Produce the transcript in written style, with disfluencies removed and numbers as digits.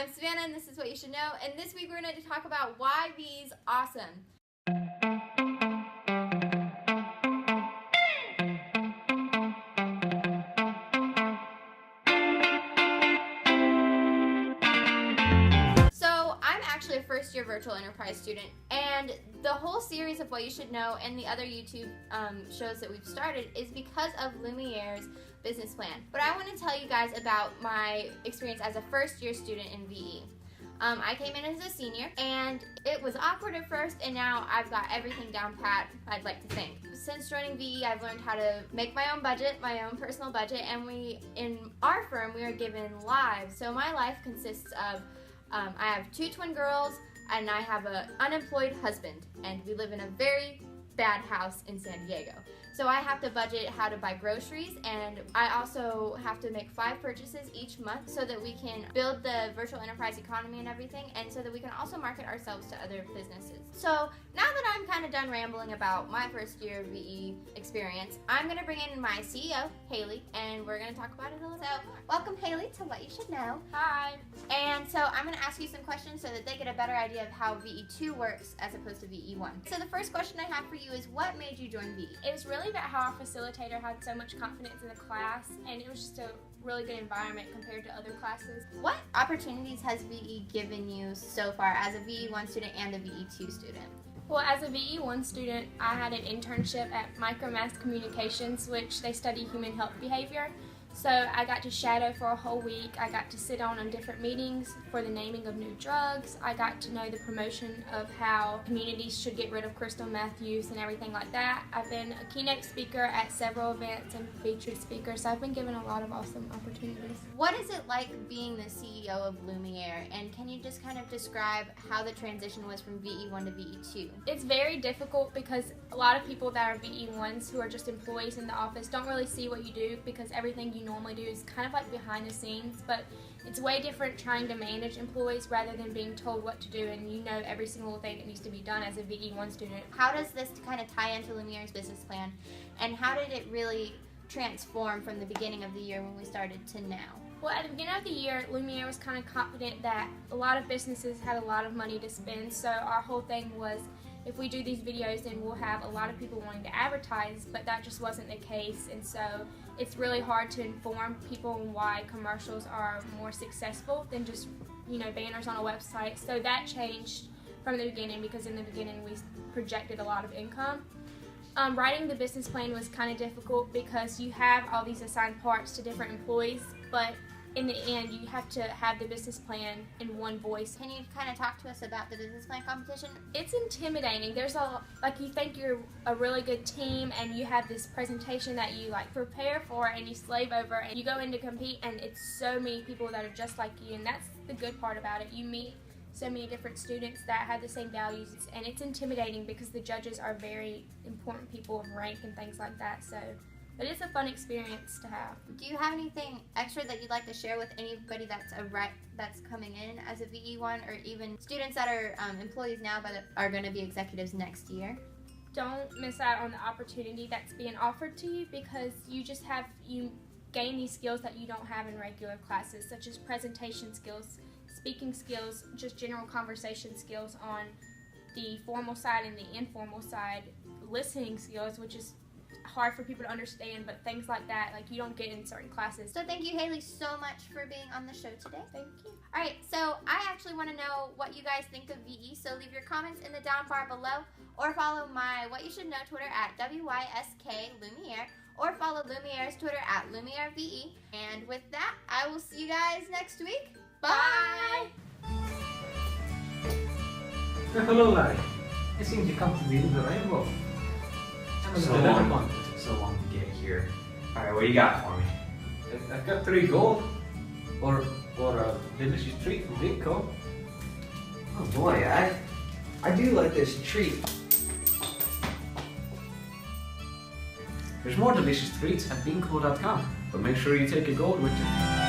I'm Savannah and this is What You Should Know, and this week we're going to talk about why VE's awesome. So I'm actually a first-year virtual enterprise student, and the whole series of What You Should Know and the other YouTube shows that we've started is because of Lumiere's business plan. But I want to tell you guys about my experience as a first-year student in VE. I came in as a senior, and it was awkward at first, and now I've got everything down pat, I'd like to think. Since joining VE, I've learned how to make my own budget, my own personal budget, and in our firm, we are given lives. So my life consists of, I have 2 twin girls, and I have an unemployed husband, and we live in a very bad house in San Diego. So I have to budget how to buy groceries, and I also have to make 5 purchases each month so that we can build the virtual enterprise economy and everything, and so that we can also market ourselves to other businesses. So now that I'm kind of done rambling about my first year VE experience, I'm going to bring in my CEO, Haley, and we're going to talk about it a little. So welcome, Haley, to What You Should Know. Hi. And so I'm going to ask you some questions so that they get a better idea of how VE2 works as opposed to VE1. So the first question I have for you is, what made you join VE? It was really about how our facilitator had so much confidence in the class, and it was just a really good environment compared to other classes. What opportunities has VE given you so far as a VE1 student and a VE2 student? Well, as a VE1 student, I had an internship at Micromass Communications, which they study human health behavior. So I got to shadow for a whole week. I got to sit on different meetings for the naming of new drugs. I got to know the promotion of how communities should get rid of crystal meth use and everything like that. I've been a keynote speaker at several events and featured speaker, so I've been given a lot of awesome opportunities. What is it like being the CEO of Lumiere, and can you just kind of describe how the transition was from VE1 to VE2? It's very difficult because a lot of people that are VE1s who are just employees in the office don't really see what you do, because everything you normally do is kind of like behind the scenes, but it's way different trying to manage employees rather than being told what to do and you know every single thing that needs to be done as a VE1 student. How does this kind of tie into Lumiere's business plan, and how did it really transform from the beginning of the year when we started to now? Well, at the beginning of the year, Lumiere was kind of confident that a lot of businesses had a lot of money to spend, so our whole thing was, if we do these videos, then we'll have a lot of people wanting to advertise, but that just wasn't the case, and so it's really hard to inform people on why commercials are more successful than just, banners on a website. So that changed from the beginning, because in the beginning we projected a lot of income. Writing the business plan was kind of difficult because you have all these assigned parts to different employees, but in the end, you have to have the business plan in one voice. Can you kind of talk to us about the business plan competition? It's intimidating. There's you think you're a really good team and you have this presentation that you prepare for and you slave over, and you go in to compete, and it's so many people that are just like you, and that's the good part about it. You meet so many different students that have the same values, and it's intimidating because the judges are very important people of rank and things like that. So. But it's a fun experience to have. Do you have anything extra that you'd like to share with anybody that's coming in as a VE1, or even students that are employees now but are going to be executives next year? Don't miss out on the opportunity that's being offered to you, because you gain these skills that you don't have in regular classes, such as presentation skills, speaking skills, just general conversation skills on the formal side and the informal side, listening skills, which is hard for people to understand, but things like that, you don't get in certain classes. So thank you, Haley, so much for being on the show today. Thank you. Alright, so I actually want to know what you guys think of VE, so leave your comments in the down bar below, or follow my What You Should Know Twitter at WYSK Lumiere, or follow Lumiere's Twitter at LumiereVE. And with that, I will see you guys next week. Bye! Hello, Larry. It seems you come to the end of the rainbow. So long. It took so long to get here. Alright, what do you got for me? I've got 3 gold, or a delicious treat from Bigco. Oh boy, I do like this treat. There's more delicious treats at beanco.com, but make sure you take a gold with you.